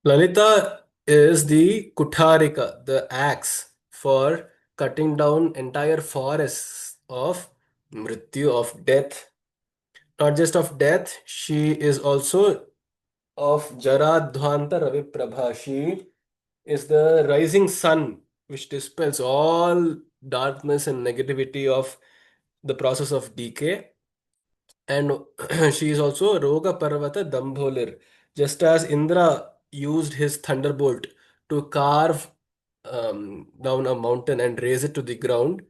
Lalita is the Kutharika, the axe for cutting down entire forests of Mrityu, of death. Not just of death, she is also of Jaradhvanta Raviprabha. She is the rising sun which dispels all darkness and negativity of the process of decay. And she is also Roga Parvata Dambholir. Just as Indra used his thunderbolt to carve down a mountain and raise it to the ground,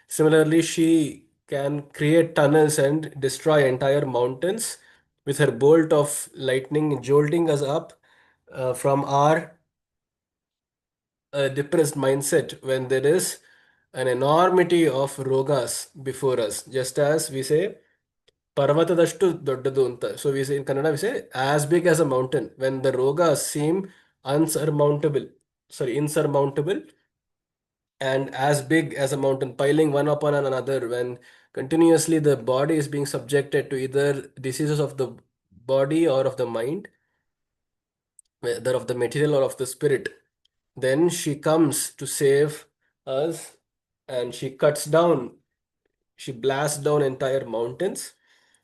similarly, she can create tunnels and destroy entire mountains with her bolt of lightning, jolting us up from our depressed mindset when there is an enormity of rogas before us. Just as we say, ಪರ್ವತದಷ್ಟು ದೊಡ್ಡದು ಅಂತ. So we say in Kannada, we say as big as a mountain. When the rogas seem unsurmountable, insurmountable, and as big as a mountain, piling one upon another, when continuously the body is being subjected to either diseases of the body or of the mind, whether of the material or of the spirit, then she comes to save us, and she blasts down entire mountains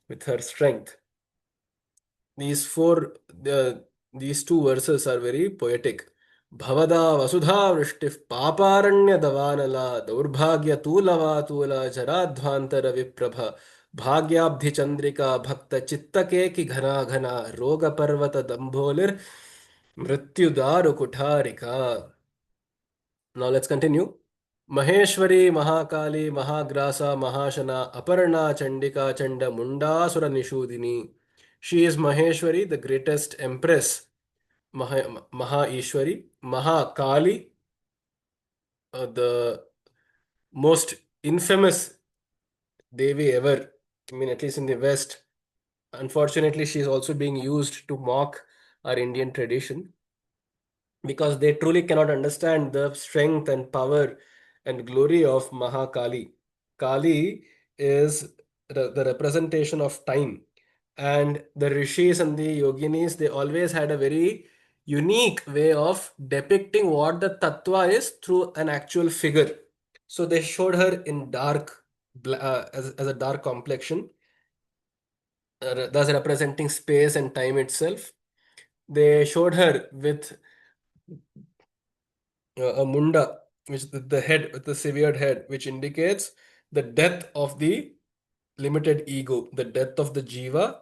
with her strength. These these two verses are very poetic. Bhavada vasudha vrishtif paparanya davanala daurbhagya tulava tula jaradhvantara viprabha bhagyabdhi chandrika bhakta chittake ki ghana ghana roga parvata dambholir mrityudaru kutharika. Now let's continue. Maheshwari, Mahakali, Mahagrasa, Mahashana, Aparna, Chandika, Chanda, Mundasura Nishudini. She is Maheshwari, the greatest empress, Maha Ishwari, Mahakali, the most infamous Devi ever. I mean, at least in the West. Unfortunately, she is also being used to mock our Indian tradition, because they truly cannot understand the strength and power and glory of Mahakali. Kali is the representation of time, and the rishis and the yoginis, they always had a very unique way of depicting what the tattva is through an actual figure. So they showed her in dark, as a dark complexion, thus representing space and time itself. They showed her with a munda, which is the head with the severed head, which indicates the death of the limited ego, the death of the jiva,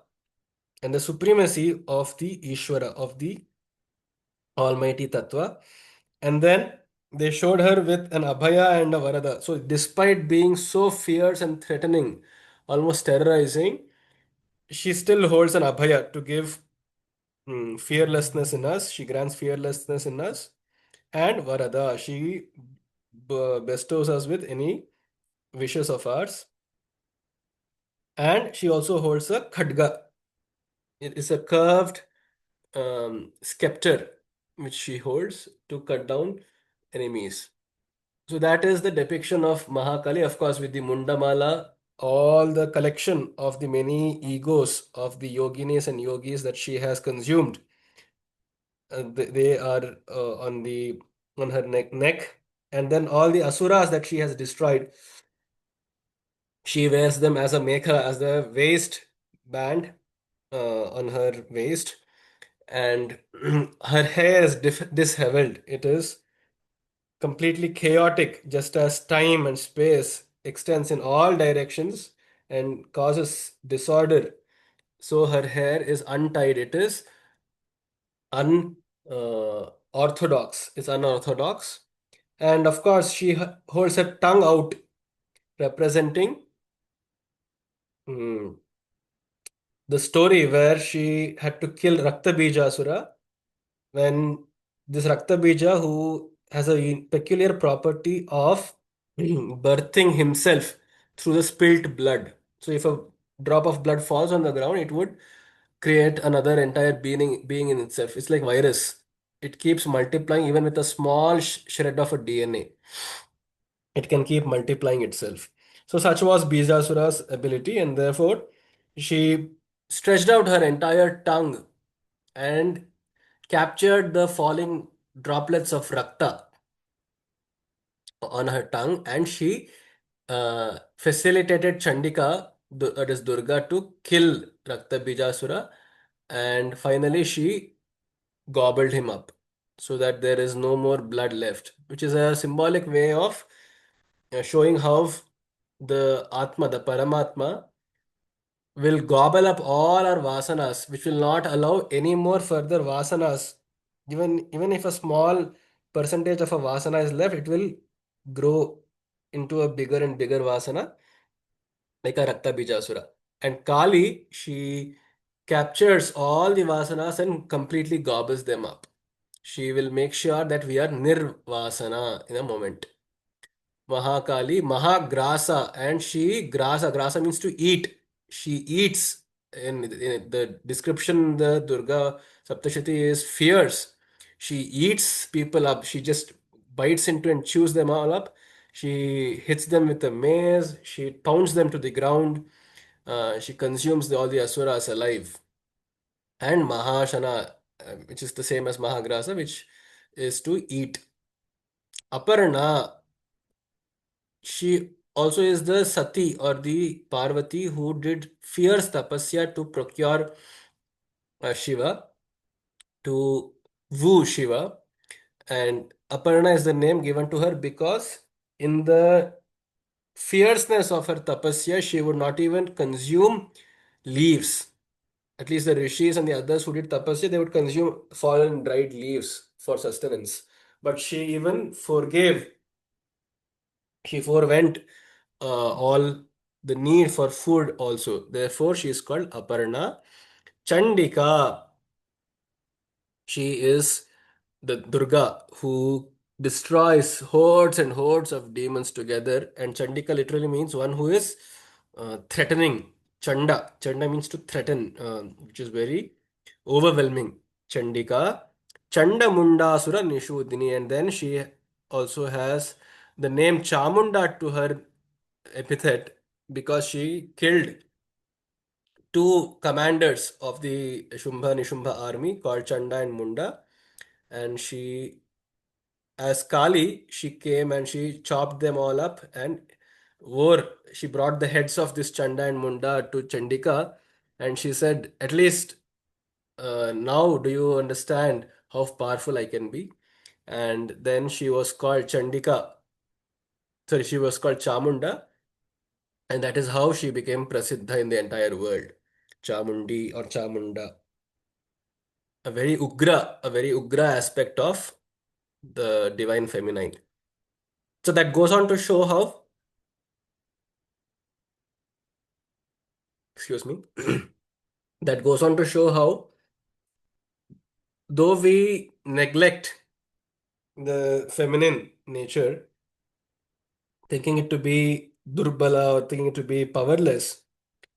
and the supremacy of the Ishvara, of the Almighty Tattva. And then they showed her with an Abhaya and a Varada. So, despite being so fierce and threatening, almost terrorizing, she still holds an Abhaya to give fearlessness in us. She grants fearlessness in us. And Varada, she bestows us with any wishes of ours. And she also holds a khadga. It is a curved scepter which she holds to cut down enemies. So that is the depiction of Mahakali, of course, with the Mundamala, all the collection of the many egos of the yoginis and yogis that she has consumed. They are on her neck, and then all the asuras that she has destroyed, she wears them as a mekha, as the waist band on her waist, and her hair is disheveled. It is completely chaotic, just as time and space extends in all directions and causes disorder. So her hair is untied. It is un orthodox. It's unorthodox, and of course she holds her tongue out, representing mm, the story where she had to kill Raktabijasura, when this Raktabija, who has a peculiar property of birthing himself through the spilt blood. So if a drop of blood falls on the ground, it would create another entire being in itself. It's like virus. It keeps multiplying even with a small shred of a DNA. It can keep multiplying itself. So such was Bijasura's ability, and therefore she stretched out her entire tongue and captured the falling droplets of Rakta on her tongue, and she facilitated Chandika, that is Durga, to kill Rakta Bijasura, and finally she gobbled him up so that there is no more blood left, which is a symbolic way of showing how the Atma, the Paramatma, will gobble up all our vasanas, which will not allow any more further vasanas. Even if a small percentage of a vasana is left, it will grow into a bigger and bigger vasana, like a Rakta Bijasura. And Kali, she captures all the vasanas and completely gobbles them up. She will make sure that we are nirvasana in a moment. Mahakali, Mahagrasa, and she grasa means to eat. She eats. In the description, the Durga Saptashati is fierce. She eats people up. She just bites into and chews them all up. She hits them with a mace. She pounds them to the ground. She consumes all the asuras alive. And Mahashana, which is the same as Mahagrasa, which is to eat. Aparna, she also is the Sati or the Parvati who did fierce tapasya to procure Shiva, to woo Shiva. And Aparna is the name given to her because in the fierceness of her tapasya, she would not even consume leaves. At least the rishis and the others who did tapasya, they would consume fallen dried leaves for sustenance. But she even forgave, she forewent all the need for food also. Therefore, she is called Aparna. Chandika, she is the Durga who destroys hordes and hordes of demons together. And Chandika literally means one who is threatening. Chanda means to threaten, which is very overwhelming. Chandika. Chanda Mundasura Nishudini. And then she also has the name Chamunda to her epithet because she killed two commanders of the Shumba Nishumba army called Chanda and Munda. And she, as Kali, she came and she chopped them all up and wore, she brought the heads of this Chanda and Munda to Chandika. And she said, at least now do you understand how powerful I can be? And then she was called Chandika, sorry, she was called Chamunda. And that is how she became Prasiddha in the entire world. Chamundi or Chamunda. A very Ugra aspect of the divine feminine. So that goes on to show how, excuse me, that goes on to show how, though we neglect the feminine nature, thinking it to be Durbala or thinking it to be powerless,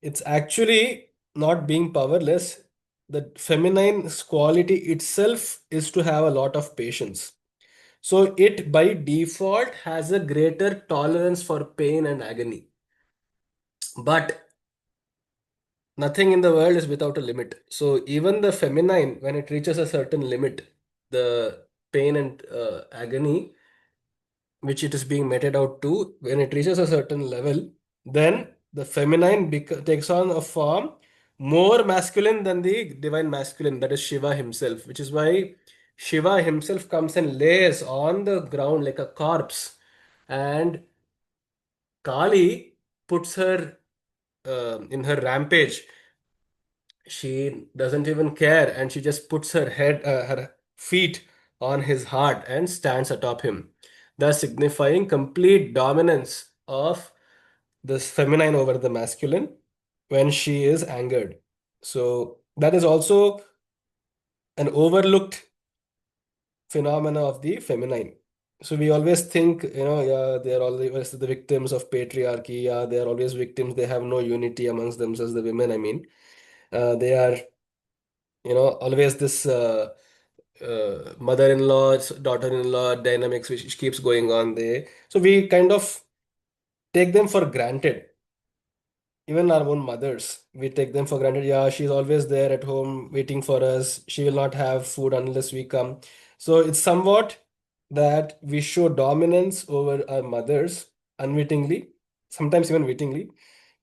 it's actually not being powerless. The feminine quality itself is to have a lot of patience. So it by default has a greater tolerance for pain and agony. But nothing in the world is without a limit. So even the feminine, when it reaches a certain limit, the pain and agony which it is being meted out to, when it reaches a certain level, then the feminine takes on a form more masculine than the divine masculine, that is Shiva himself, which is why Shiva himself comes and lays on the ground like a corpse, and Kali puts her in her rampage. She doesn't even care, and she just puts her feet on his heart and stands atop him, thus signifying complete dominance of this feminine over the masculine when she is angered. So that is also an overlooked phenomena of the feminine. So we always think, yeah, they are always the victims of patriarchy. Yeah, they are always victims. They have no unity amongst themselves, the women, I mean. They are, always this mother-in-law, daughter-in-law dynamics which keeps going on there. So we kind of take them for granted. even our own mothers, we take them for granted. Yeah, she's always there at home waiting for us. She will not have food unless we come. So it's somewhat that we show dominance over our mothers unwittingly, sometimes even wittingly,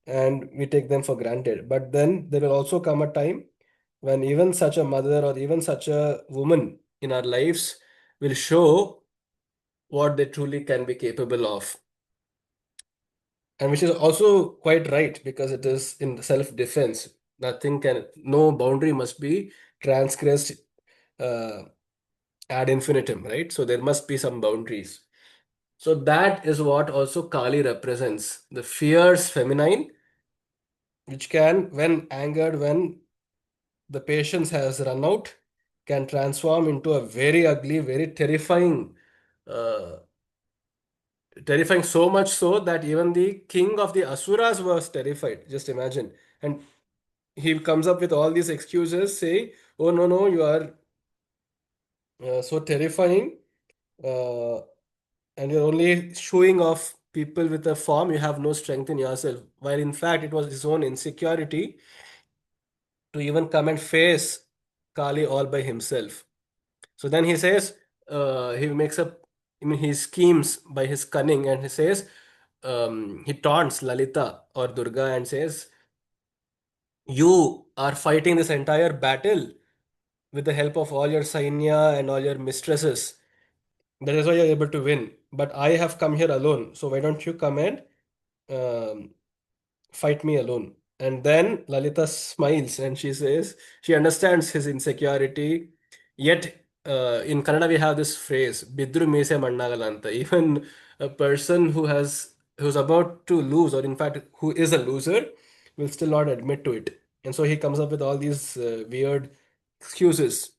and we take them for granted. But then there will also come a time when even such a mother or even such a woman in our lives will show what they truly can be capable of. And which is also quite right because it is in self-defense. Nothing can, no boundary must be transgressed uh, ad infinitum, right? So there must be some boundaries. So that is what also Kali represents, the fierce feminine, which can, when angered, when the patience has run out, can transform into a very ugly, very terrifying, uh, terrifying so much so that even the king of the Asuras was terrified. Just imagine. And he comes up with all these excuses saying, oh, no, no, you are so terrifying. Uh, and you're only showing off people with a form. You have no strength in yourself. While in fact, it was his own insecurity to even come and face Kali all by himself. So then he says, he makes up, I mean, he schemes by his cunning and he says, he taunts Lalita or Durga and says, you are fighting this entire battle with the help of all your Sainya and all your mistresses. That is why you're able to win. But I have come here alone. So why don't you come and um, fight me alone? And then Lalita smiles and she says she understands his insecurity. Yet in Kannada we have this phrase, Bidru Mise Mannagalanta. Even a person who's about to lose, or in fact who is a loser, will still not admit to it. And so he comes up with all these weird excuses.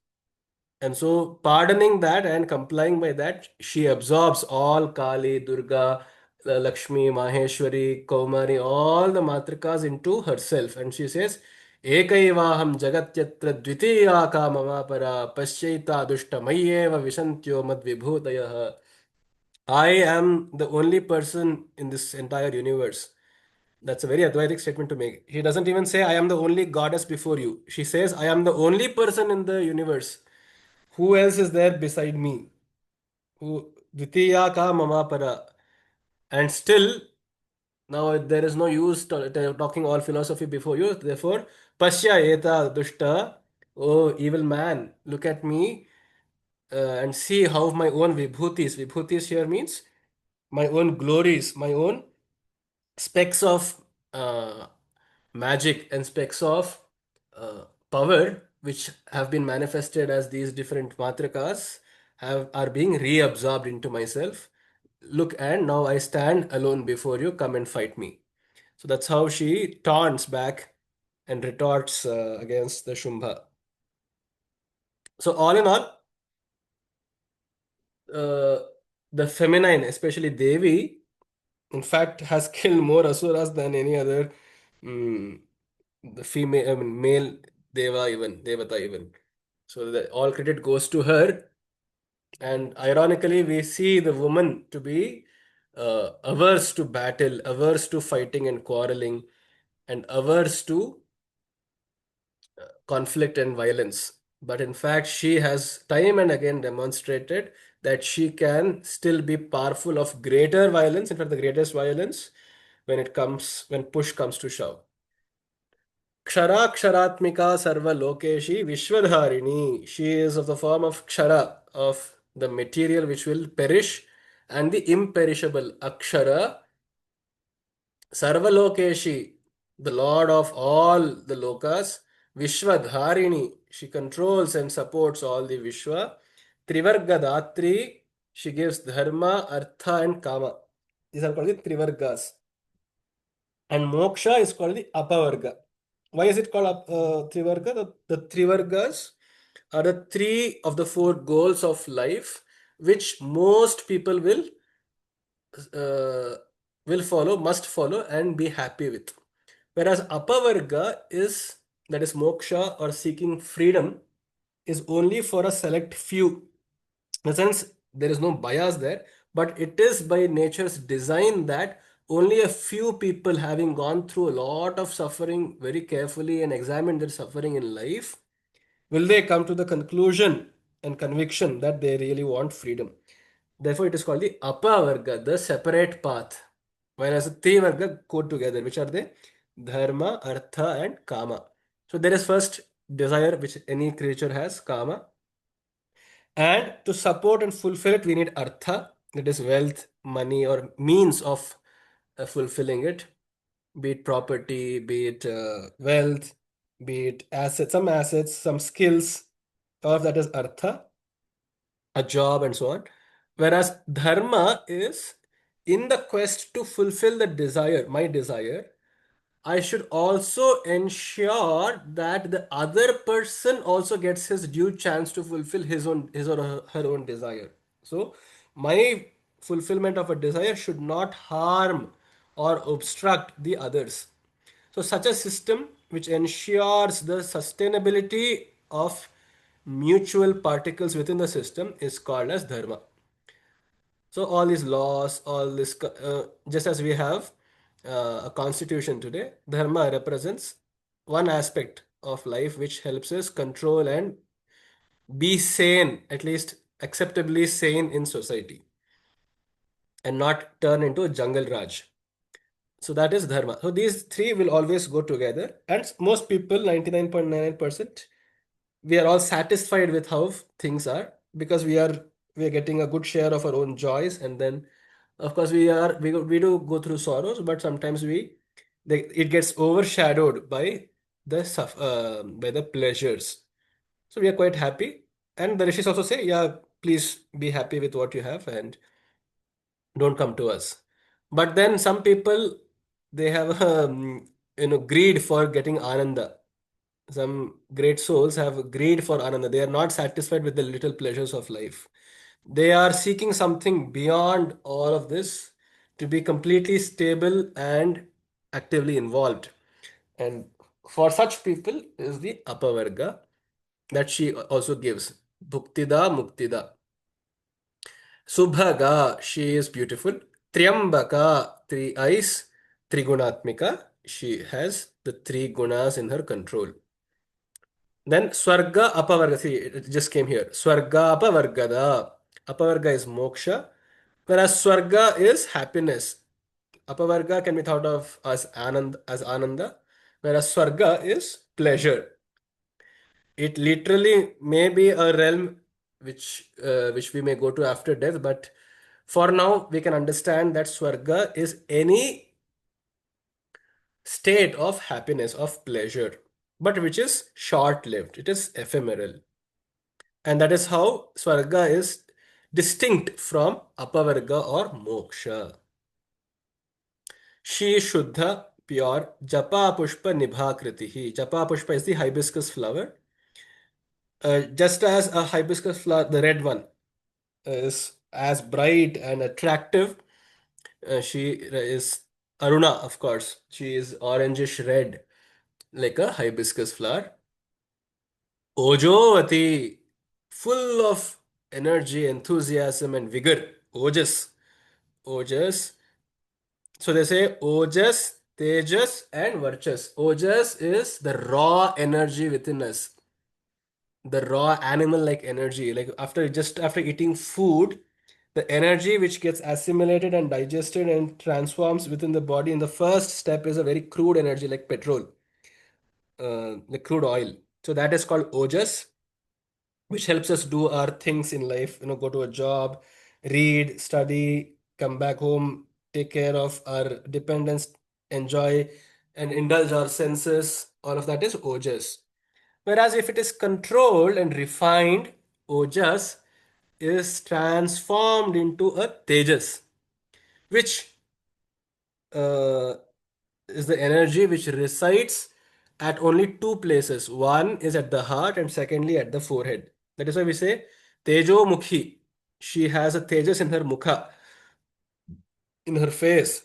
And so, pardoning that and complying by that, she absorbs all Kali, Durga, Lakshmi, Maheshwari, Kaumari, all the matrikas into herself. And she says, Ekaivaham jagatyatra dvitiya ka mama para pasyaita dushta mayyeva vishantyo mad vibhutayaha. I am the only person in this entire universe. That's a very Advaitic statement to make. He doesn't even say, I am the only goddess before you. She says, I am the only person in the universe. Who else is there beside me? Who Dvitiya ka mama para? And still, now there is no use talking all philosophy before you. Therefore, Pasya eta dushta, oh evil man, look at me and see how my own vibhutis here means my own glories, my own specks of uh, magic and specks of power which have been manifested as these different matrikas are being reabsorbed into myself. Look, and now I stand alone before you, come and fight me. So that's how she taunts back and retorts against the Shumbha. So all in all, uh, the feminine, especially Devi, in fact has killed more asuras than any other mm, the female, I mean, male devata even. So all credit goes to her. And ironically, we see the woman to be averse to battle, averse to fighting and quarreling, and averse to conflict and violence. But in fact, she has time and again demonstrated that she can still be powerful of greater violence, in fact, the greatest violence when push comes to shove. Ksharatmika Sarva Lokeshi Vishwadharini. She is of the form of Kshara, of the material which will perish, and the imperishable Akshara Sarva Lokeshi, the Lord of all the Lokas, Vishwadharini. She controls and supports all the Vishwa. Trivarga Datri, she gives Dharma, Artha, and Kama. These are called the Trivargas. And moksha is called the apavarga. Why is it called trivarga? The trivargas are the three of the four goals of life which most people uh, will follow, must follow, and be happy with. Whereas apavarga is, that is moksha or seeking freedom, is only for a select few. In the sense, there is no bias there, but it is by nature's design that only a few people having gone through a lot of suffering very carefully and examined their suffering in life will they come to the conclusion and conviction that they really want freedom. Therefore, it is called the Apavarga, the separate path. Whereas the Trivarga go together, which are the Dharma, Artha, and Kama. So there is first desire which any creature has, Kama. And to support and fulfill it, we need Artha, that is wealth, money, or means of fulfilling it, be it property, be it wealth, be it assets, some skills, all of that is Artha, a job, and so on. Whereas dharma is in the quest to fulfill the desire, my desire, I should also ensure that the other person also gets his due chance to fulfill his or her own desire. So my fulfillment of a desire should not harm or obstruct the others. So such a system which ensures the sustainability of mutual particles within the system is called as dharma. So all these laws, just as we have a constitution today, dharma represents one aspect of life which helps us control and be sane, at least acceptably sane in society, and not turn into a jungle raj. So that is dharma. So these three will always go together, and most people, 99.99%, we are all satisfied with how things are because we are getting a good share of our own joys, and then of course we do go through sorrows, but sometimes it gets overshadowed by by the pleasures. So we are quite happy, and the rishis also say, yeah, please be happy with what you have and don't come to us. But then some people, they have greed for getting ananda. Some great souls have greed for ananda. They are not satisfied with the little pleasures of life. They are seeking something beyond all of this to be completely stable and actively involved. And for such people is the apavarga that she also gives. Bhuktida Muktida. Subhaga, she is beautiful. Triambaka, three eyes. Trigunatmika, she has the three gunas in her control. Then Swarga Apavarga. See, it just came here. Swarga Apavargada. Apavarga is moksha, whereas Swarga is happiness. Apavarga can be thought of as Ananda, whereas Swarga is pleasure. It literally may be a realm which we may go to after death, but for now we can understand that Swarga is any state of happiness, of pleasure, but which is short-lived. It is ephemeral. And that is how Swarga is distinct from Apavarga or Moksha. She is Shuddha, pure, Japa Pushpa Nibhakritihi. Japa Pushpa is the hibiscus flower. Just as a hibiscus flower, the red one, is as bright and attractive, she is Aruna, of course. She is orangish red, like a hibiscus flower. Ojovati, full of energy, enthusiasm, and vigor. Ojas. Ojas. So they say Ojas, Tejas, and Varchas. Ojas is the raw energy within us, the raw animal-like energy. Like after eating food, the energy which gets assimilated and digested and transforms within the body in the first step is a very crude energy like petrol, like crude oil. So that is called Ojas, which helps us do our things in life, go to a job, read, study, come back home, take care of our dependents, enjoy and indulge our senses. All of that is ojas. Whereas if it is controlled and refined, ojas is transformed into a tejas, which uh, is the energy which resides at only two places. One is at the heart, and secondly at the forehead. That is why we say Tejo Mukhi. She has a Tejas in her mukha, in her face,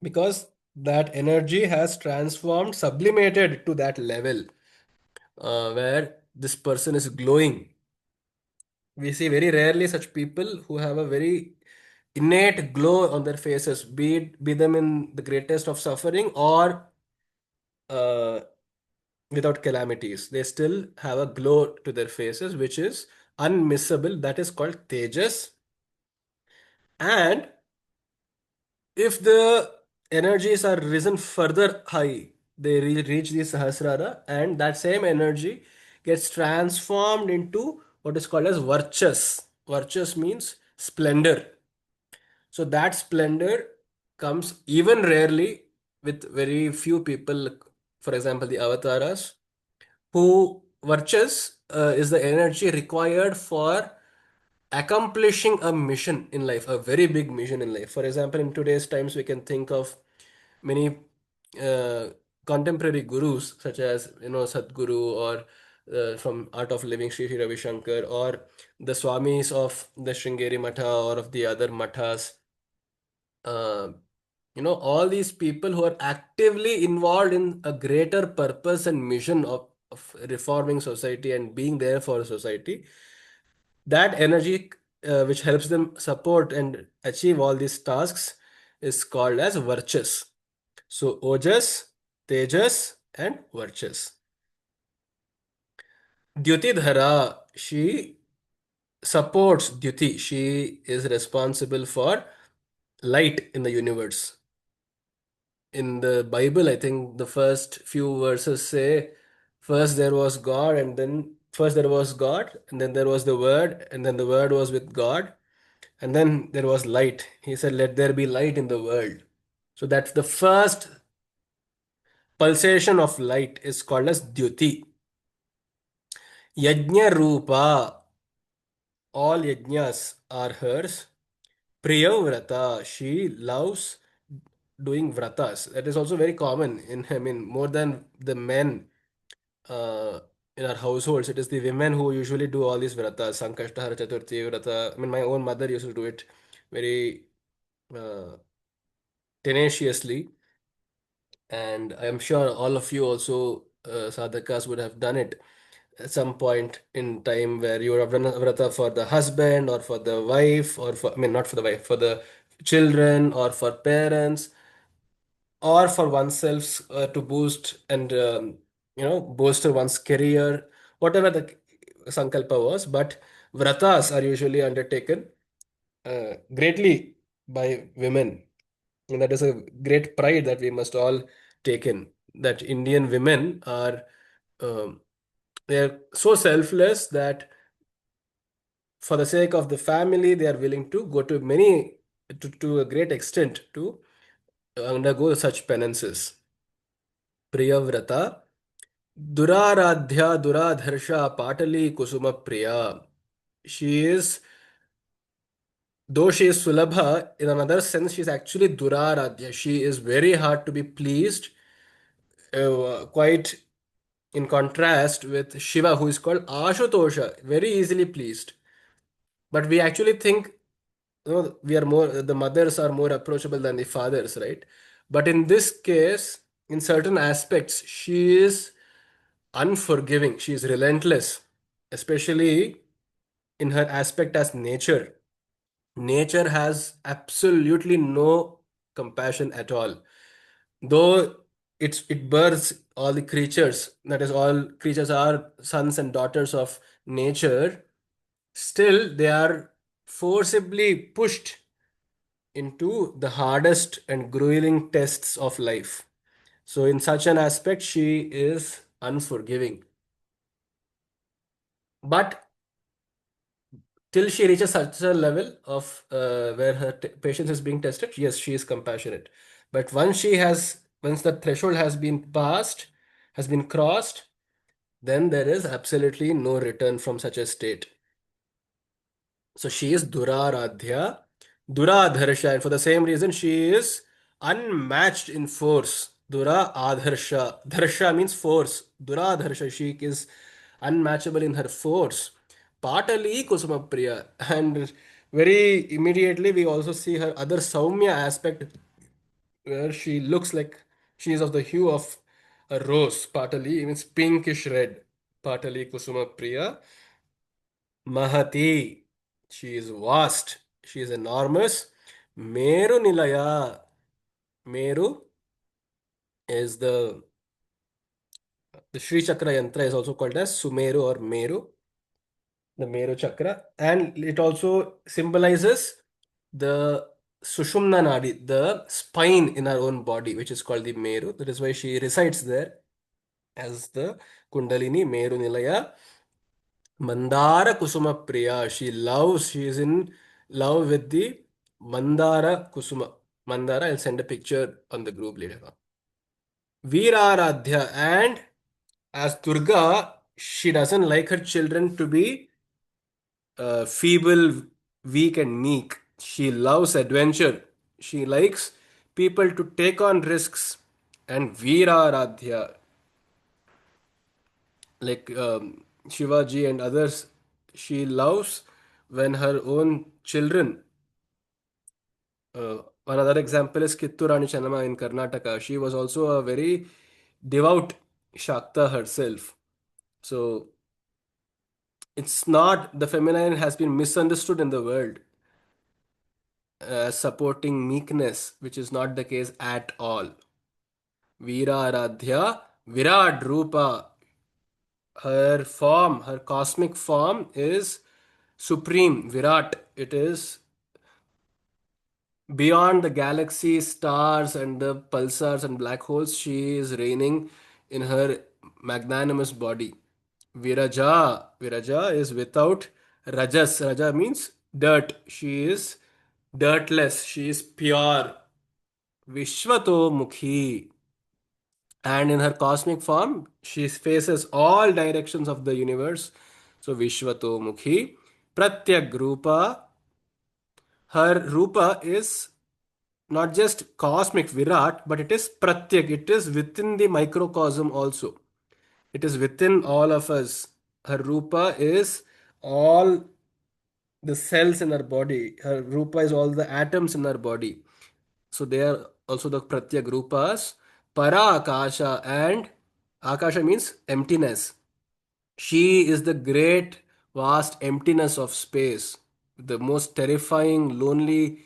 because that energy has transformed, sublimated to that level where this person is glowing. We see very rarely such people who have a very innate glow on their faces, be them in the greatest of suffering or uh, without calamities. They still have a glow to their faces, which is unmissable. That is called tejas. And if the energies are risen further high, they reach the Sahasrara, and that same energy gets transformed into what is called as Varchas. Varchas means splendor. So that splendor comes even rarely with very few people, for example, the avatars, who Varchas is the energy required for accomplishing a mission in life, a very big mission in life. For example, in today's times, we can think of many uh, contemporary gurus, such as Sadguru or from Art of Living Sri Ravi Shankar, or the Swamis of the Sringeri Matha or of the other mathas. Uh, all these people who are actively involved in a greater purpose and mission of reforming society and being there for society, that energy which helps them support and achieve all these tasks is called as virtues. So ojas, tejas, and virtues. Dyuti dhara, she supports Dyuti. She is responsible for light in the universe. In the Bible, I think the first few verses say, first there was God, and then first there was God, and then there was the Word, and then the Word was with God, and then there was light. He said, let there be light in the world. So that's the first pulsation of light is called as Dyuti. Yajna Rupa, all yajnas are hers. Priyavrata, she loves doing vratas. That is also very common in, I mean, more than the men uh, in our households. It is the women who usually do all these vratas, Sankashtahara Chaturthi vrata. I mean, my own mother used to do it very uh, tenaciously. And I'm sure all of you also, sadhakas, would have done it at some point in time where you would have done a vrata for the husband or for the wife or for, I mean, not for the wife, for the children or for parents or for oneself to boost and, bolster one's career, whatever the sankalpa was. But vratas are usually undertaken greatly by women. And that is a great pride that we must all take in, that Indian women are they're so selfless that for the sake of the family, they are willing to go to to a great extent to undergo such penances. Priyavrata, Duraradhya Duradharsha Patali Kusuma Priya. She is, though she is Sulabha, in another sense, she is actually Duraradhya. She is very hard to be pleased, quite in contrast with Shiva, who is called Ashutosha, very easily pleased. But we actually think, we are more, the mothers are more approachable than the fathers, right? But in this case, in certain aspects, she is unforgiving, she is relentless, especially in her aspect as nature. Nature has absolutely no compassion at all. Though it births all the creatures, that is, all creatures are sons and daughters of nature, still they are forcibly pushed into the hardest and grueling tests of life. So, in such an aspect, she is unforgiving. But till she reaches such a level of where her patience is being tested, yes, she is compassionate. But once the threshold has been passed, has been crossed, then there is absolutely no return from such a state. So she is Duraradhya, Duradharsha, and for the same reason, she is unmatched in force. Dura Adharsha. Dharsha means force. Duradharsha, she is unmatchable in her force. Patali Kusuma Priya. And very immediately, we also see her other Saumya aspect, where she looks like she is of the hue of a rose. Patali means pinkish red. Patali Kusuma Priya. Mahati. She is vast. She is enormous. Meru Nilaya. Meru is the Sri Chakra Yantra is also called as Sumeru or Meru, the Meru Chakra, and it also symbolizes the Sushumna Nadi, the spine in our own body, which is called the Meru. That is why she resides there as the Kundalini Meru Nilaya. Mandara Kusuma Priya. She is in love with the Mandara Kusuma. Mandara, I'll send a picture on the group later on. Veeraradhya, and as Durga, she doesn't like her children to be feeble, weak, and meek. She loves adventure. She likes people to take on risks. And Veeraradhya, like Shivaji and others, she loves when her own children. One other example is Kitturani Channamma in Karnataka. She was also a very devout Shakta herself. So it's not, the feminine has been misunderstood in the world as supporting meekness, which is not the case at all. Veera Aradhya, Virat Rupa, her form, her cosmic form is supreme. Virat, it is beyond the galaxy, stars, and the pulsars and black holes. She is reigning in her magnanimous body. Viraja is without rajas. Raja means dirt. She is dirtless. She is pure. Vishwato Mukhi. And in her cosmic form, she faces all directions of the universe. So Vishwato Mukhi. Pratyak Rupa. Her Rupa is not just cosmic Virat, but it is Pratyak. It is within the microcosm also. It is within all of us. Her Rupa is all the cells in our body. Her Rupa is all the atoms in our body. So they are also the Pratyak Rupas. Para Akasha, and Akasha means emptiness. She is the great vast emptiness of space, the most terrifying, lonely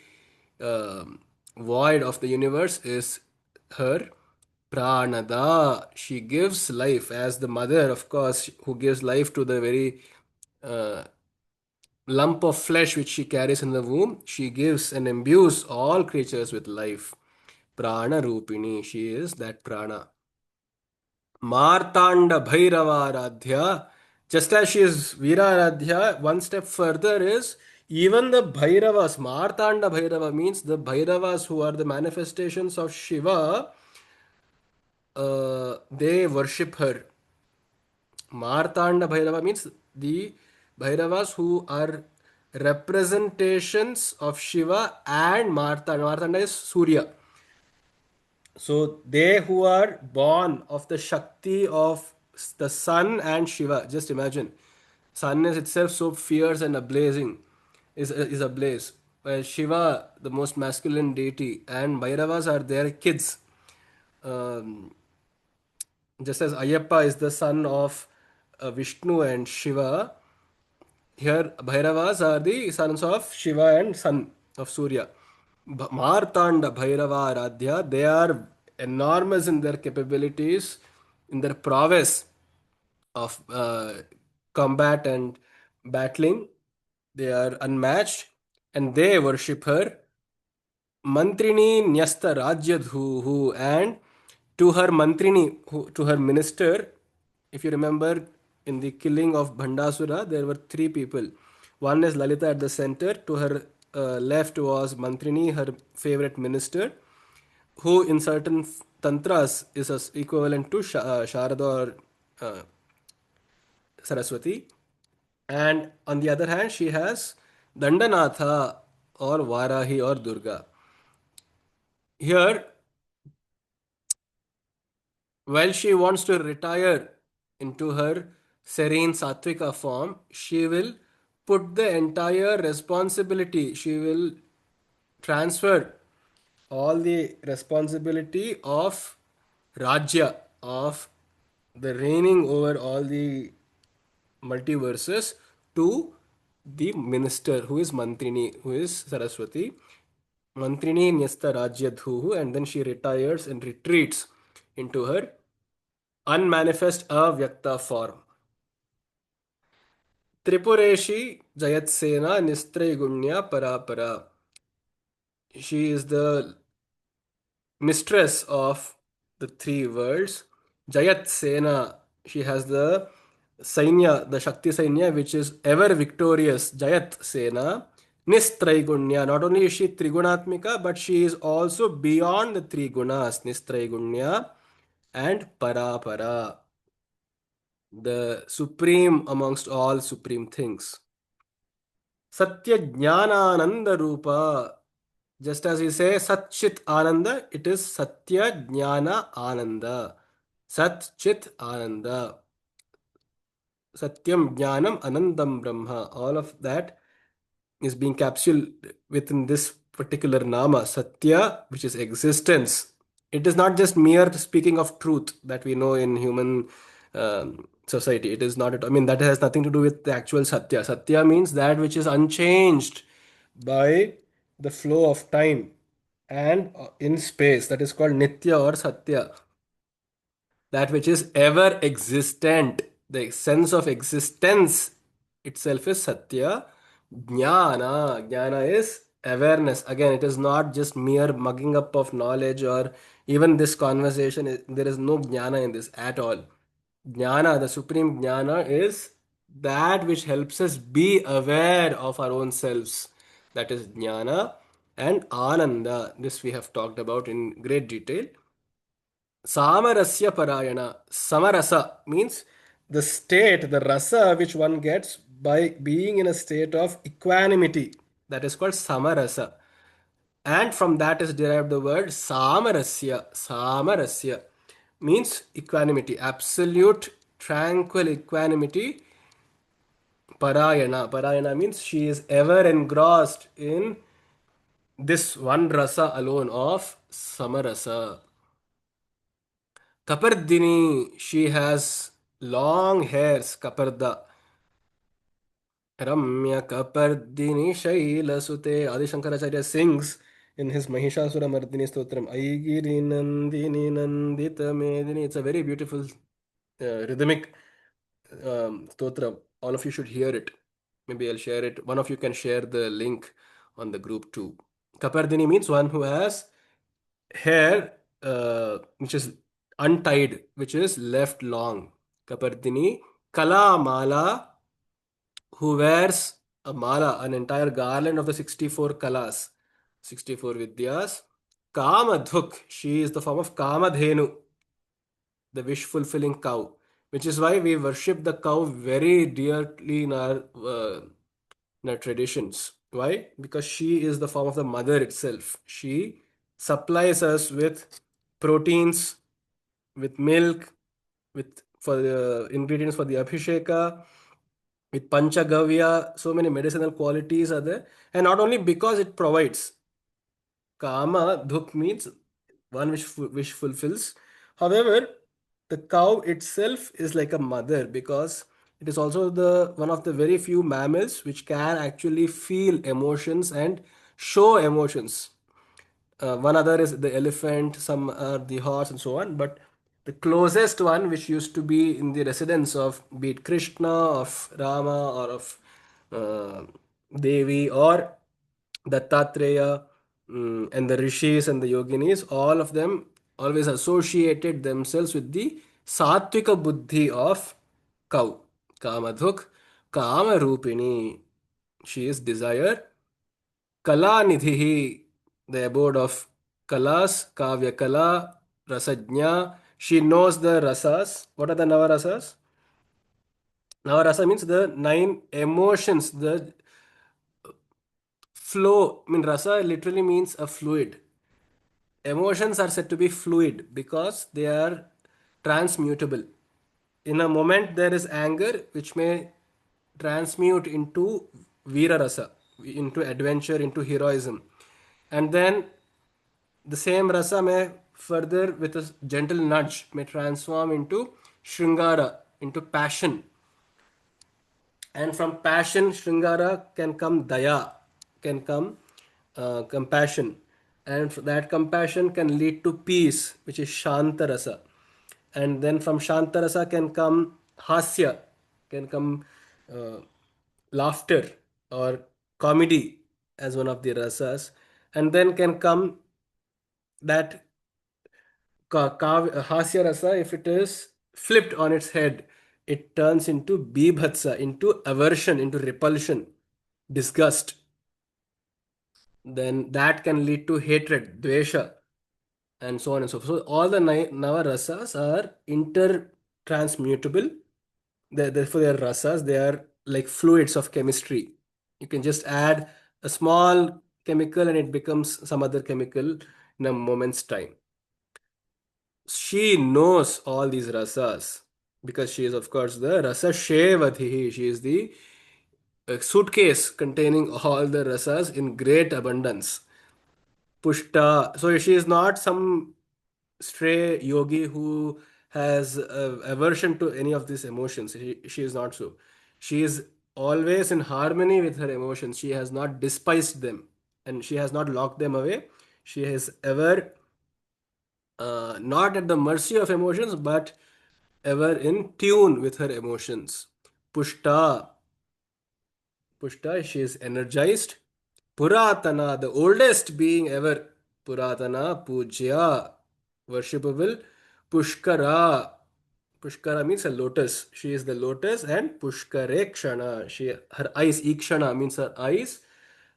void of the universe is her pranada. She gives life as the mother, of course, who gives life to the very uh, lump of flesh which she carries in the womb. She gives and imbues all creatures with life. Prana Rupini, she is that prana. Martanda Bhairavaradhya. Just as she is Veeraradhya, one step further is even the Bhairavas. Martanda Bhairava means the Bhairavas who are the manifestations of Shiva, they worship her. Martanda Bhairava means the Bhairavas who are representations of Shiva and Martanda. Martanda is Surya. So they who are born of the Shakti of the sun and Shiva, just imagine, sun is itself so fierce and ablazing, is ablaze. While Shiva, the most masculine deity, and Bhairavas are their kids. Um, just as Ayyappa is the son of Vishnu and Shiva, here, Bhairavas are the sons of Shiva and son of Surya. Martanda Bhairava Aradhya, they are enormous in their capabilities, in their prowess of combat and battling. They are unmatched and they worship her. Mantrini Nyasta Rajyadhu, and to her Mantrini, to her minister, if you remember in the killing of Bhandasura, there were three people. One is Lalita at the center, to her left was Mantrini, her favorite minister, who in certain tantras is equivalent to Sharada or Saraswati. And on the other hand, she has Dandanatha or Varahi or Durga. Here, while she wants to retire into her serene Satvika form, she will put the entire responsibility, she will transfer all the responsibility of Rajya, of the reigning over all the multiverses, to the minister who is Mantrini, who is Saraswati. Mantrini Nyasta Rajyadhuhu, and then she retires and retreats into her unmanifest avyakta form. Tripureshi Jayatsena Nistraygunya Parapara. She is the mistress of the three worlds. Jayat Sena, she has the Sainya, the Shakti Sainya, which is ever victorious. Jayat Sena. Nistraigunya. Not only is she Trigunatmika, but she is also beyond the three gunas. Nistraigunya and Parapara, the supreme amongst all supreme things. Satya Jnanananda Rupa. Just as we say Sat Chit Ananda, it is Satya Jnana Ananda. Sat Chit Ananda. Satyam Jnanam Anandam Brahma. All of that is being capsuled within this particular Nama, Satya, which is existence. It is not just mere speaking of truth that we know in human society. It is not, I mean, that has nothing to do with the actual Satya. Satya means that which is unchanged by the flow of time and in space. That is called Nitya or Satya, that which is ever existent. The sense of existence itself is Satya. Jnana is awareness. Again, it is not just mere mugging up of knowledge or even this conversation. There is no jnana in this at all. Jnana, the supreme jnana, is that which helps us be aware of our own selves. That is jnana. And ananda. This we have talked about in great detail. Samarasya parayana. Samarasa means the state, the rasa which one gets by being in a state of equanimity. That is called samarasa. And from that is derived the word samarasya. Samarasya means equanimity, absolute tranquil equanimity. Parayana. Parayana means she is ever engrossed in this one rasa alone of samarasa. Kapardini, she has long hairs, Kaparda. Ramya Kapardini Shaila Sute. Adi Shankaracharya sings in his Mahishasura Mardini Stotram. Aigiri Nandini Nandita Medini. It's a very beautiful rhythmic stotra. All of you should hear it. Maybe I'll share it. One of you can share the link on the group too. Kapardini means one who has hair which is untied, which is left long. Kapardini. Kala Mala, who wears a mala, an entire garland of the 64 kalas, 64 vidyas. Kamadhuk, she is the form of Kamadhenu, the wish fulfilling cow, which is why we worship the cow very dearly in our traditions. Why? Because she is the form of the mother itself. She supplies us with proteins, with milk, with for the ingredients for the abhisheka, with panchagavya. So many medicinal qualities are there, and not only because it provides. Kama dhuk means one which fulfills. However, the cow itself is like a mother because it is also the one of the very few mammals which can actually feel emotions and show emotions. One other is the elephant, some are the horse, and so on. But the closest one, which used to be in the residence of be it Krishna, of Rama, or of uh, Devi, or Dattatreya, and the rishis and the yoginis, all of them always associated themselves with the sattvika buddhi of cow. Kamadhuk, Kamarupini. She is desire. Kalanidhihi, the abode of Kalas, Kavya Kala, Rasajna. She knows the rasas. What are the Navarasas? Navarasa means the nine emotions, the flow. I mean, rasa literally means a fluid. Emotions are said to be fluid because they are transmutable. In a moment, there is anger, which may transmute into Veera Rasa, into adventure, into heroism. And then the same rasa may further, with a gentle nudge, may transform into Shringara, into passion. And from passion, Shringara can come Daya, can come compassion. and that compassion can lead to peace, which is Shantarasa. And then from Shantarasa can come Hasya, can come uh, laughter or comedy as one of the rasas. And then can come that Hasya rasa, if it is flipped on its head, it turns into Bibhatsa, into aversion, into repulsion, disgust. Then that can lead to hatred, dvesha, and so on and so forth. So all the nava rasas are intertransmutable. Therefore, they are rasas. They are like fluids of chemistry. You can just add a small chemical and it becomes some other chemical in a moment's time. She knows all these rasas because she is, of course, the rasa shevadhi. She is the suitcase containing all the rasas in great abundance. Pushta. So she is not some stray yogi who has aversion to any of these emotions. She is not so. She is always in harmony with her emotions. She has not despised them and she has not locked them away. She has ever not at the mercy of emotions, but ever in tune with her emotions. Pushta. Pushta, she is energized. Puratana, the oldest being ever. Puratana, Pujya, worshipable. Pushkara. Pushkara means a lotus. She is the lotus and Pushkare Kshana. Her eyes, Ikshana means her eyes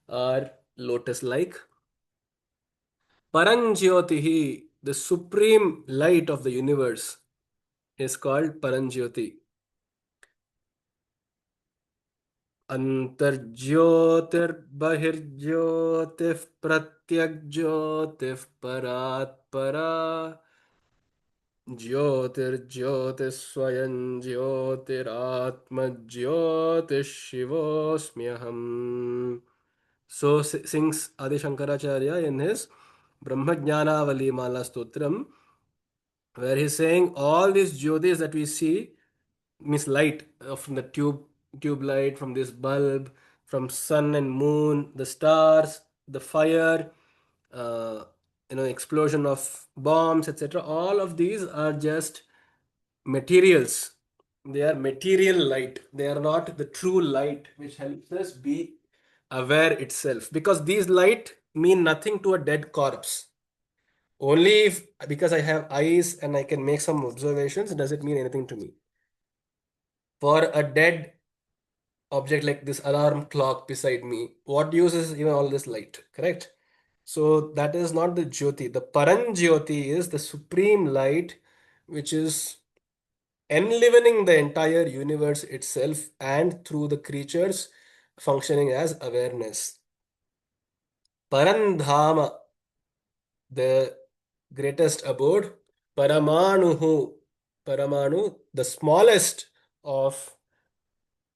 are lotus-like. Paranjyotihi, the supreme light of the universe, is called Paranjyoti. अंतर्ज्योतिर्बहिर्ज्योतिः प्रत्यग्ज्योतिः परात् परा ज्योतिर्ज्योतिः स्वयं ज्योतिरात्मज्योतिः शिवोऽस्म्यहम्. So sings Adi Shankaracharya in his Brahmajnanavali Mala Stotram, where he's saying all these jyotis that we see means light from the tube light, from this bulb, from sun and moon, the stars, the fire, uh, explosion of bombs, etc. All of these are just materials. They are material light. They are not the true light which helps us be aware itself, because these light mean nothing to a dead corpse. Only if, because I have eyes and I can make some observations, does it mean anything to me. For a dead object like this alarm clock beside me, what use is even all this light, correct? So that is not the Jyoti. The Paranjyoti is the supreme light which is enlivening the entire universe itself and through the creatures functioning as awareness. Parandhama, the greatest abode. Paramanuhu, Paramanu, the smallest of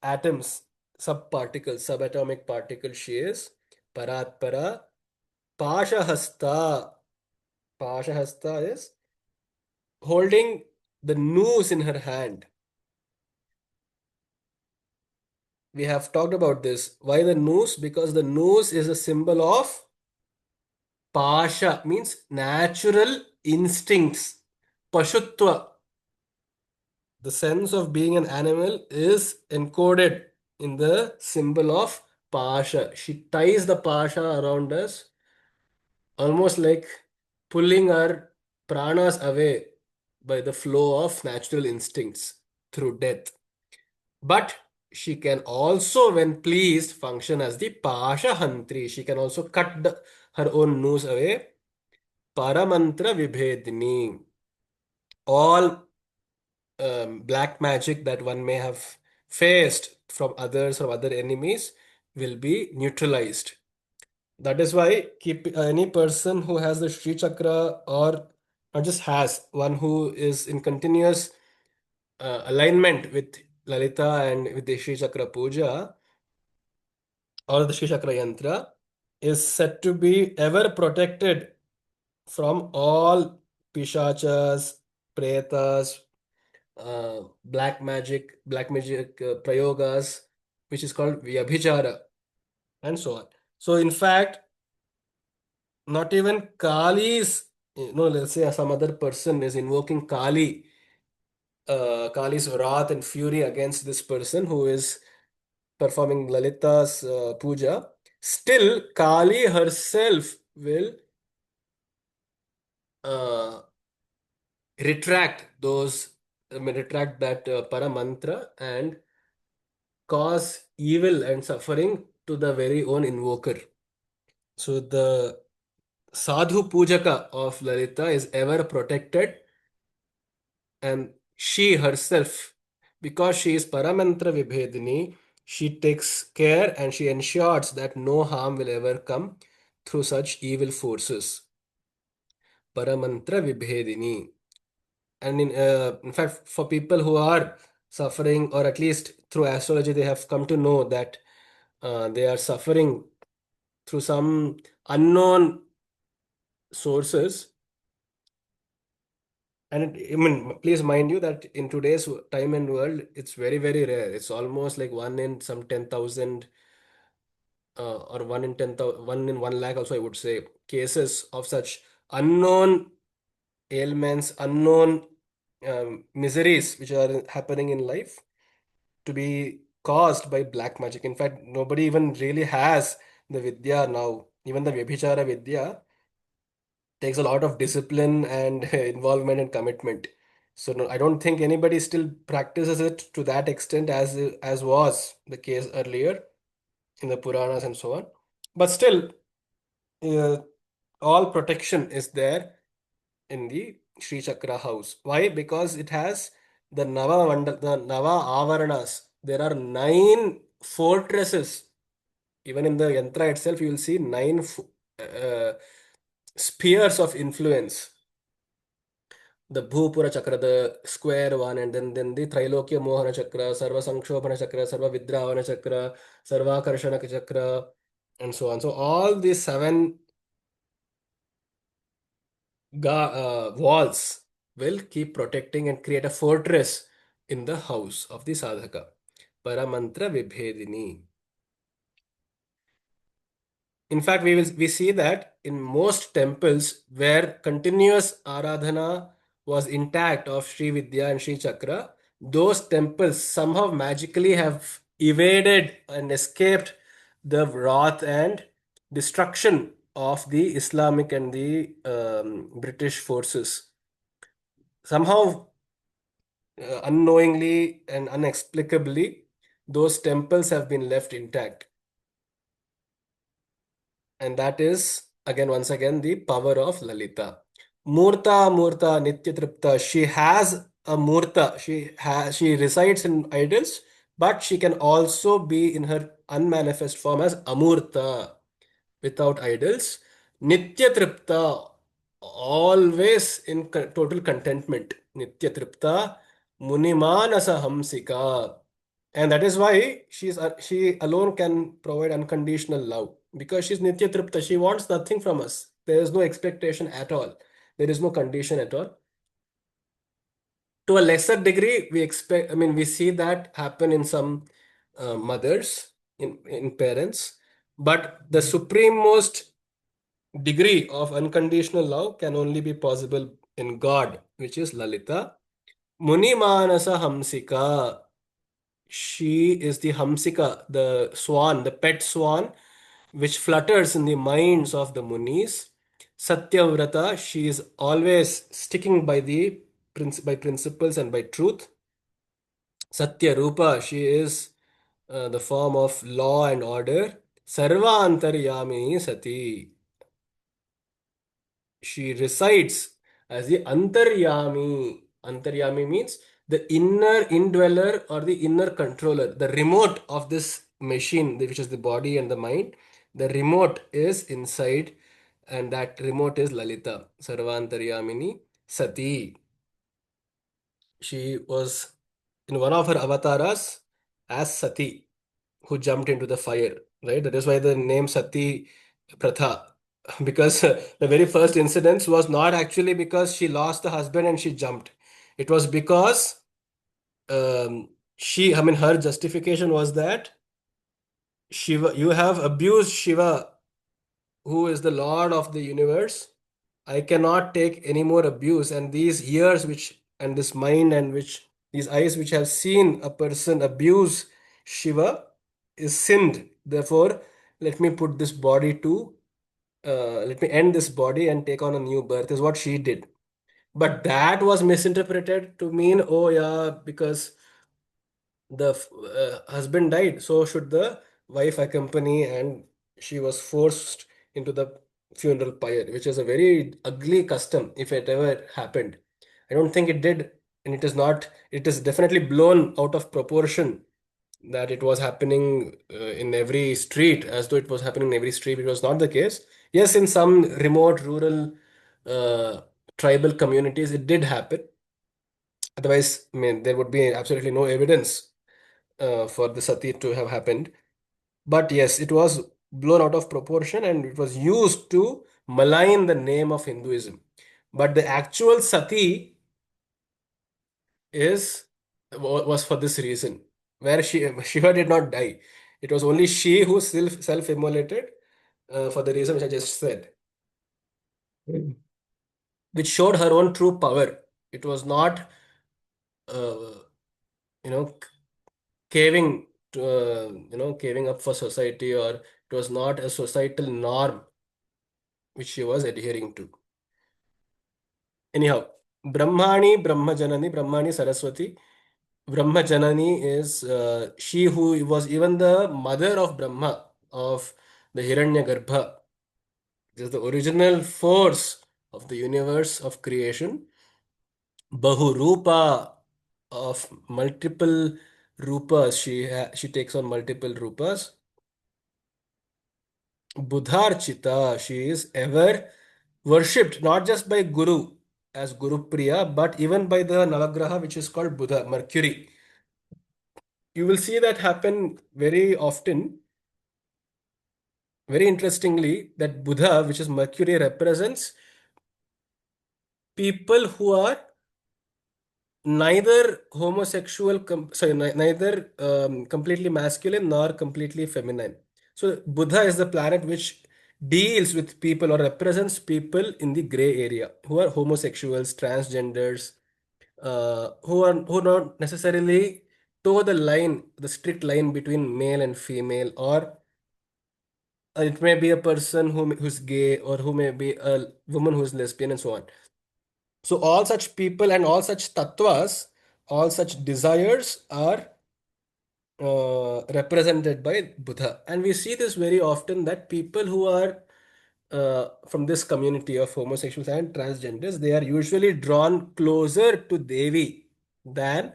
atoms, subparticles, subatomic particle she is. Paratpara. Pashahasta. Pashahasta is holding the noose in her hand. We have talked about this. Why the noose? Because the noose is a symbol of Pasha, means natural instincts. Pashutva, the sense of being an animal, is encoded in the symbol of Pasha. She ties the Pasha around us, almost like pulling our pranas away by the flow of natural instincts through death. But she can also, when pleased, function as the Pasha Hantri. She can also cut her own noose away. Paramantra Vibhedini. All black magic that one may have faced from others or other enemies will be neutralized. That is why keep any person who has the Sri Chakra, or not just has, one who is in continuous alignment with Lalita and with the Sri Chakra Puja or the Sri Chakra Yantra, is said to be ever protected from all pishachas, pretas, black magic prayogas, which is called vyabhichara, and so on. So, in fact, not even Kali's, let's say some other person is invoking Kali's wrath and fury against this person who is performing Lalita's puja, still Kali herself will uh, retract that paramantra and cause evil and suffering to the very own invoker. So the sadhu pujaka of Lalita is ever protected, and she herself, because she is paramantra vibhedini, she takes care and she ensures that no harm will ever come through such evil forces. Paramantra vibhedini. And in fact, for people who are suffering, or at least through astrology, they have come to know that they are suffering through some unknown sources. And I mean, please mind you that in today's time and world, it's very, very rare. It's almost like one in some 10,000, or one in 10,000, one in 1 lakh also, I would say, cases of such unknown ailments, unknown miseries which are happening in life to be caused by black magic. In fact, nobody even really has the Vidya now. Even the Vyabhichara Vidya takes a lot of discipline and involvement and commitment. So no, I don't think anybody still practices it to that extent as was the case earlier in the Puranas and so on. But still, uh, all protection is there in the Sri Chakra house. Why? Because it has the Nava Avaranas. There are 9 fortresses. Even in the yantra itself, you will see 9 spheres of influence. The Bhupura Chakra, the square one, and then the Trilokya Mohana Chakra, Sarva Sankshobhana Chakra, Sarva Vidravana Chakra, Sarva Karshana Chakra, and so on. So all these 7 walls will keep protecting and create a fortress in the house of the sadhaka. Paramantra Vibhedini. In fact, we see that in most temples where continuous aradhana was intact of Sri Vidya and Sri Chakra, those temples somehow magically have evaded and escaped the wrath and destruction of the Islamic and the British forces. Somehow, unknowingly and inexplicably, those temples have been left intact. And that is again, once again, the power of Lalita. Murta Nityatripta. She has a Murta. She resides in idols, but she can also be in her unmanifest form as Amurta, without idols. Nityatripta, always in total contentment. Nityatripta Munimanasa Hamsika. And that is why she alone can provide unconditional love, because she's Nitya Tripta. She wants nothing from us. There is no expectation at all. There is no condition at all. To a lesser degree, we see that happen in some mothers, in parents. But the supreme most degree of unconditional love can only be possible in God, which is Lalita. Muni Manasa Hamsika. She is the Hamsika, the swan, the pet swan, which flutters in the minds of the Munis. Satyavrata, she is always sticking by the by principles and by truth. Satya Rupa, she is the form of law and order. Sarva Antaryamini Sati, she resides as the Antaryami. Antaryami means the inner indweller or the inner controller, the remote of this machine, which is the body and the mind. The remote is inside, and that remote is Lalita, Sarvantaryamini Sati. She was in one of her avatars as Sati, who jumped into the fire, right? That is why the name Sati Pratha, because the very first incident was not actually because she lost the husband and she jumped. It was because her justification was that Shiva, you have abused Shiva who is the Lord of the universe, I cannot take any more abuse. And these ears, which, and this mind, and which, these eyes, which have seen a person abuse Shiva, is sinned. Therefore, let me put this body to, let me end this body and take on a new birth, is what she did. But that was misinterpreted to mean, oh, yeah, because the husband died, so should the wife accompany, and she was forced into the funeral pyre, which is a very ugly custom if it ever happened. I don't think it did, and it is not, it is definitely blown out of proportion that it was happening in every street, as though it was happening in every street. It was not the case. Yes, in some remote rural uh, tribal communities, it did happen. Otherwise, I mean, there would be absolutely no evidence for the sati to have happened. But yes, it was blown out of proportion and it was used to malign the name of Hinduism. But the actual sati is was for this reason, where Shiva did not die. It was only she who self-immolated for the reason which I just said, which showed her own true power. It was not, uh, you know, caving to, caving up for society, or it was not a societal norm which she was adhering to. Anyhow, Brahmani Saraswati. Brahmajanani is she who was even the mother of Brahma, of the Hiranyagarbha. It is the original force of the universe of creation. Bahurupa, of multiple rupas. She takes on multiple rupas. Budharchita, she is ever worshipped not just by Guru as Guru Priya, but even by the Navagraha, which is called Buddha, Mercury. You will see that happen very often. Very interestingly, that Buddha, which is Mercury, represents people who are neither homosexual, neither completely masculine nor completely feminine. So Buddha is the planet which deals with people or represents people in the gray area who are homosexuals, transgenders, who don't necessarily toe the line, the strict line between male and female, or it may be a person who's gay, or who may be a woman who's lesbian, and so on. So all such people and all such tattvas, all such desires are represented by Buddha. And we see this very often, that people who are from this community of homosexuals and transgenders, they are usually drawn closer to Devi than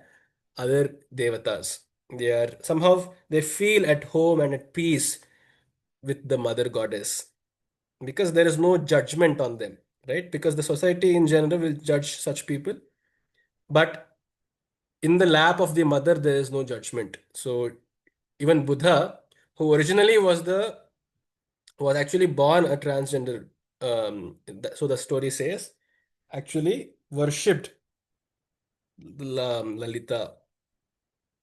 other devatas. They are somehow, they feel at home and at peace with the mother goddess, because there is no judgment on them, right? Because the society in general will judge such people, but in the lap of the mother, there is no judgment. So even Buddha, who originally was actually born a transgender, so the story says, actually worshipped Lalita.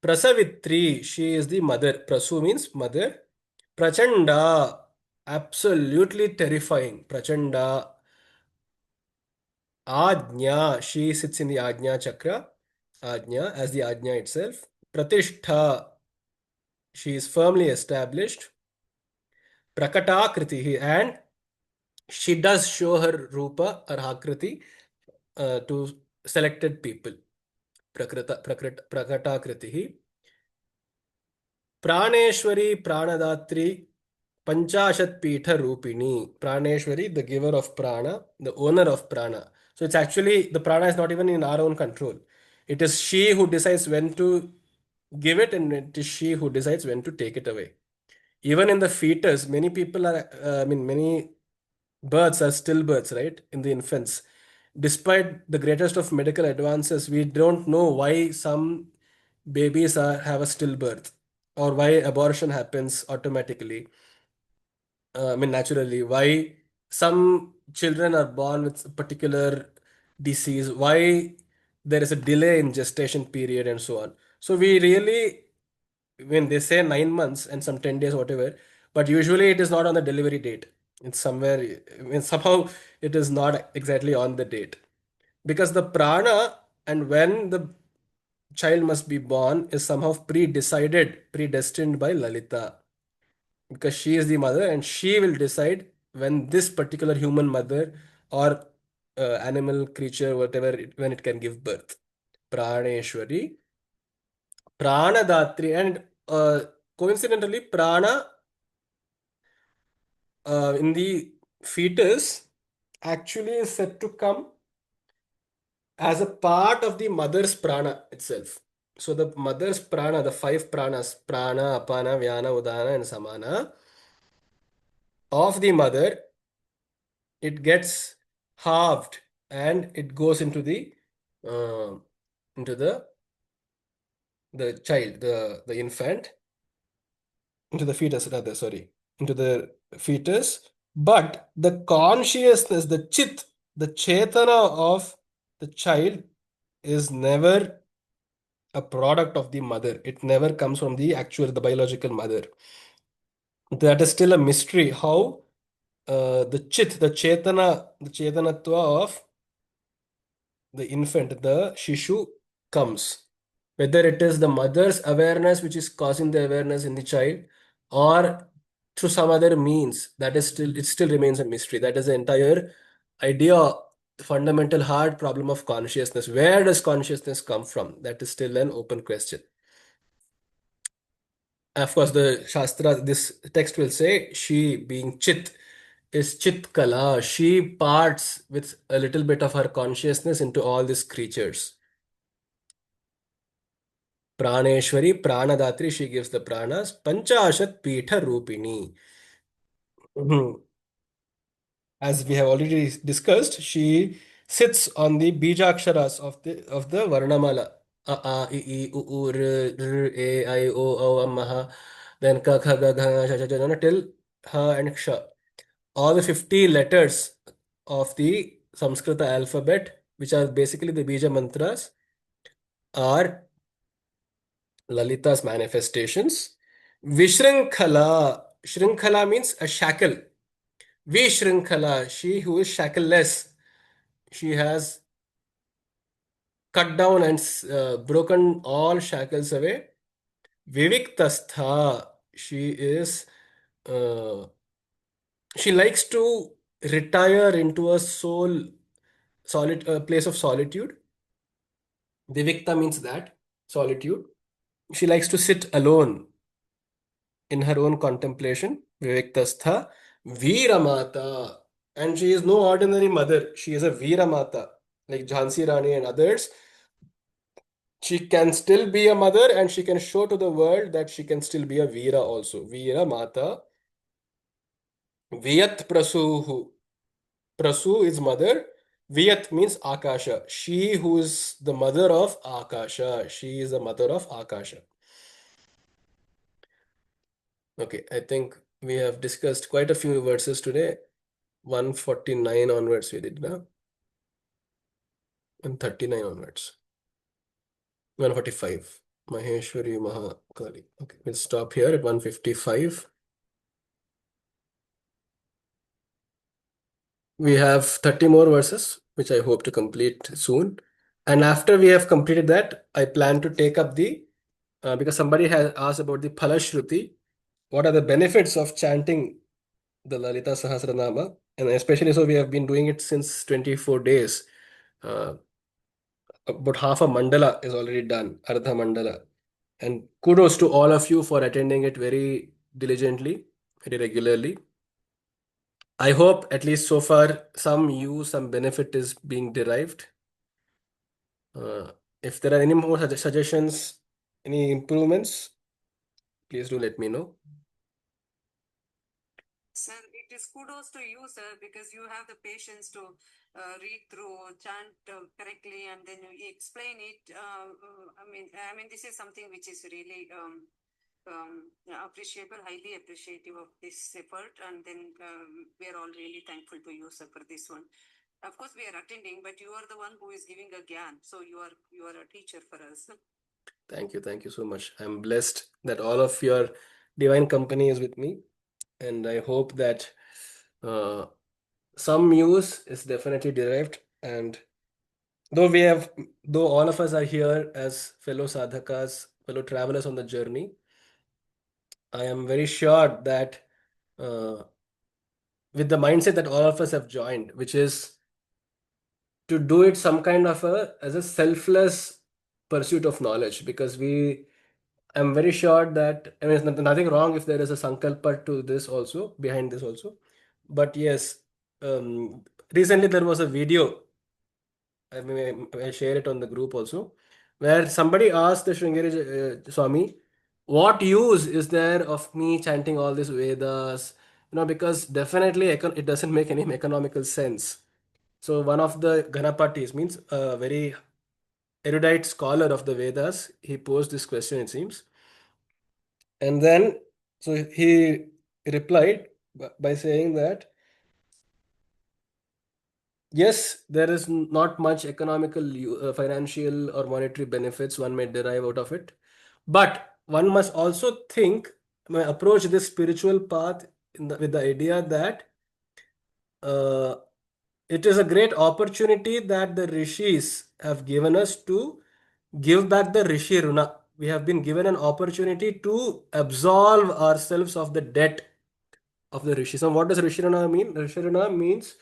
Prasavitri, she is the mother. Prasu means mother. Prachanda, absolutely terrifying. Prachanda. Ajna, she sits in the Ajna chakra. Ajna, as the Ajna itself. Pratishtha, she is firmly established. Prakatakriti, and she does show her Rupa or Akriti to selected people. Prakatakriti. Praneshwari, Pranadaत्री, Panchashat Pitha Rupini. Praneshwari, the giver of prana, the owner of prana. So it's actually, the prana is not even in our own control. It is she who decides when to give it, and it is she who decides when to take it away. Even in the fetus, many people are, many births are stillbirths, right? In the infants. Despite the greatest of medical advances, we don't know why some babies have a stillbirth, or why abortion happens automatically. Naturally, why some children are born with a particular disease, why there is a delay in gestation period, and so on. So we really, when they say 9 months and some 10 days, whatever, but usually it is not on the delivery date. It's somewhere, I mean, somehow it is not exactly on the date. Because the prana and when the child must be born is somehow predestined by Lalita. Because she is the mother and she will decide when this particular human mother or animal creature, whatever, when it can give birth. Praneshwari, Pranadatri, and coincidentally, Prana in the fetus actually is said to come as a part of the mother's prana itself. So the mother's prana, the five pranas, prana, apana, vyana, udana, and samana of the mother, it gets halved and it goes uh, into the child, the infant, into the fetus rather, sorry, into the fetus. But the consciousness, the chit, the chetana of the child is never a product of the mother. It never comes from the biological mother. That is still a mystery. How the chetanatva of the infant, the shishu, comes. Whether it is the mother's awareness which is causing the awareness in the child, or through some other means, that is still it still remains a mystery. That is the entire idea, the fundamental hard problem of consciousness. Where does consciousness come from? That is still an open question. Of course, the Shastra, this text will say she being Chit is Chit Kala. She parts with a little bit of her consciousness into all these creatures. Praneshwari, Pranadatri, she gives the pranas. Panchashat Pitha Rupini. Mhm. As we have already discussed, she sits on the bijaksharas of the Varnamala. A, I, U, R, R, A, I, O, Maha, then Ka, Kha, Ga, Gha, Sha, Sha, Sha, Sha, till Ha and Ksha. All the 50 letters of the Sanskrit alphabet, which are basically the Bija mantras, are Lalita's manifestations. Vishrinkhala. Shrinkhala means a shackle. Vishrinkhala, she who is shackleless. She has cut down and broken all shackles away. Viviktastha, she is, uh, she likes to retire into a place of solitude. Vivikta means that, solitude. She likes to sit alone in her own contemplation. Viviktastha, Veeramata. And she is no ordinary mother. She is a Veeramata, like Jhansi Rani and others. She can still be a mother and she can show to the world that she can still be a Veera also. Veera Mata. Viyat Prasuhu. Prasu is mother. Viyat means Akasha. She who is the mother of Akasha. She is the mother of Akasha. Okay, I think we have discussed quite a few verses today. 149 onwards we did now. And 39 onwards. 145. Maheshwari Mahakali. Okay, we'll stop here at 155. We have 30 more verses, which I hope to complete soon. And after we have completed that, I plan to take up because somebody has asked about the Phalashruti. What are the benefits of chanting the Lalita Sahasranama? And especially so, we have been doing it since 24 days. Uh, about half a mandala is already done, Ardha Mandala. And kudos to all of you for attending it very diligently, very regularly. I hope at least so far some benefit is being derived. Uh, if there are any more suggestions, any improvements, please do let me know. Sir, it is kudos to you, sir, because you have the patience to read through, chant correctly, and then you explain it. I mean, this is something which is really appreciable, highly appreciative of this effort, and then we are all really thankful to you, sir, for this one. Of course, we are attending, but you are the one who is giving a gyan, so you are a teacher for us. Thank you so much. I'm blessed that all of your divine company is with me, and I hope that Uh, some use is definitely derived, and though we have, though all of us are here as fellow sadhakas, fellow travelers on the journey, I am very sure that uh, with the mindset that all of us have joined, which is to do it some kind of a as a selfless pursuit of knowledge, because we I'm very sure that I mean there's nothing wrong if there is a sankalpa to this also behind this also, but yes, recently there was a video. I mean, I share it on the group also, where somebody asked the Sringeri Swami, "What use is there of me chanting all these Vedas?" Because definitely it doesn't make any economical sense. So one of the Ganapatis means a very erudite scholar of the Vedas. He posed this question, it seems, and then so he replied by saying that yes, there is not much economical, financial, or monetary benefits one may derive out of it, but one must also approach this spiritual path with the idea that uh, it is a great opportunity that the rishis have given us to give back the rishi runa. We have been given an opportunity to absolve ourselves of the debt of the rishis. And what does rishi runa mean? Rishi runa means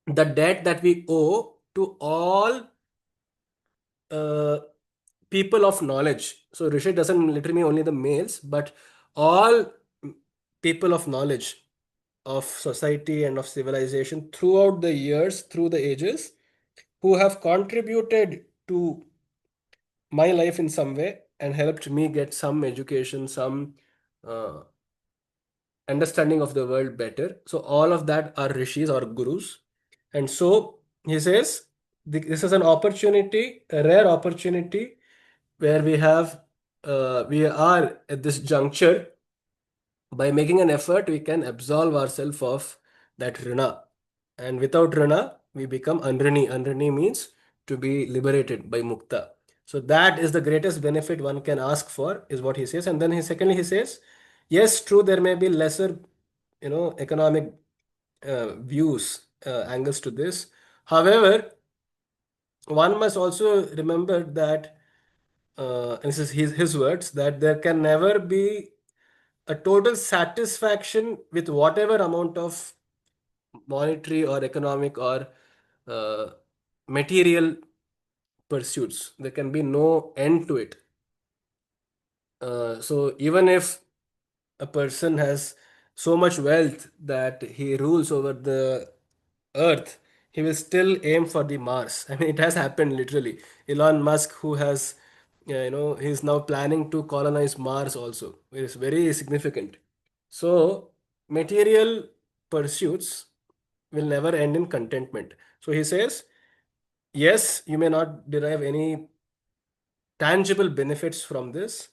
the debt that we owe to all uh, people of knowledge. So Rishi doesn't literally mean only the males, but all people of knowledge of society and of civilization throughout the years, through the ages, who have contributed to my life in some way and helped me get some education, some uh, understanding of the world better. So all of that are rishis or gurus. And so he says this is an opportunity, a rare opportunity, where we are at this juncture. By making an effort, we can absolve ourselves of that rina. And without rina, we become anrini. Anrini means to be liberated by mukta. So that is the greatest benefit one can ask for, is what he says. And then secondly, he says, yes, true, there may be lesser, economic views, angles to this. However, one must also remember that, and this is his words, that there can never be a total satisfaction with whatever amount of monetary or economic or uh, material pursuits. There can be no end to it. So even if a person has so much wealth that he rules over the earth, he will still aim for the Mars. I mean, it has happened literally. Elon Musk, who has, he's now planning to colonize Mars also. It is very significant. So, material pursuits will never end in contentment. So, he says, yes, you may not derive any tangible benefits from this,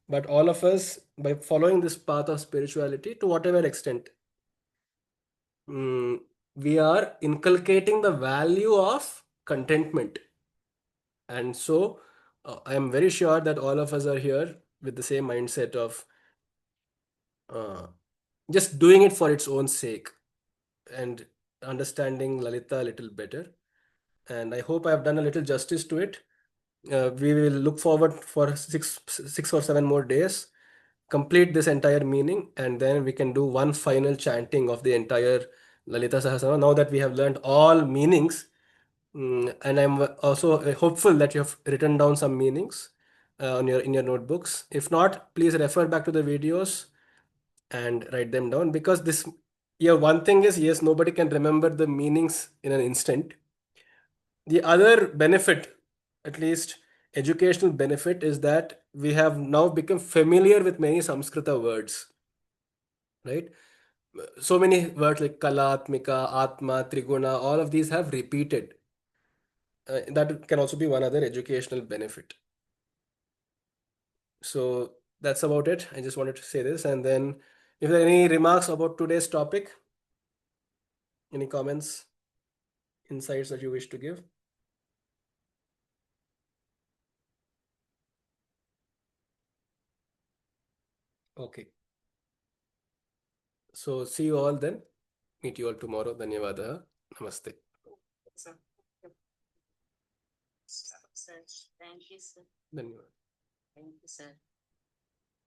but all of us, by following this path of spirituality to whatever extent, mm, we are inculcating the value of contentment. And so I am very sure that all of us are here with the same mindset of uh, just doing it for its own sake and understanding Lalita a little better. And I hope I have done a little justice to it. We will look forward for 6 or 7 more days, complete this entire meaning, and then we can do one final chanting of the entire Lalita Sahasrama. Now that we have learned all meanings, and I'm also hopeful that you have written down some meanings on your in your notebooks. If not, please refer back to the videos and write them down, because this, yeah, one thing is, yes, nobody can remember the meanings in an instant. The other benefit, at least educational benefit, is that we have now become familiar with many Samskrita words, right? So many words like Kalatmika, Atma, Triguna, all of these have repeated. That can also be one other educational benefit. So that's about it. I just wanted to say this. And then, if there are any remarks about today's topic, any comments, insights that you wish to give? Okay. So see you all then. Meet you all tomorrow. Dhanyavada. Namaste. Sir. Sir, thank you, sir. Dhanyavada. Thank you, sir.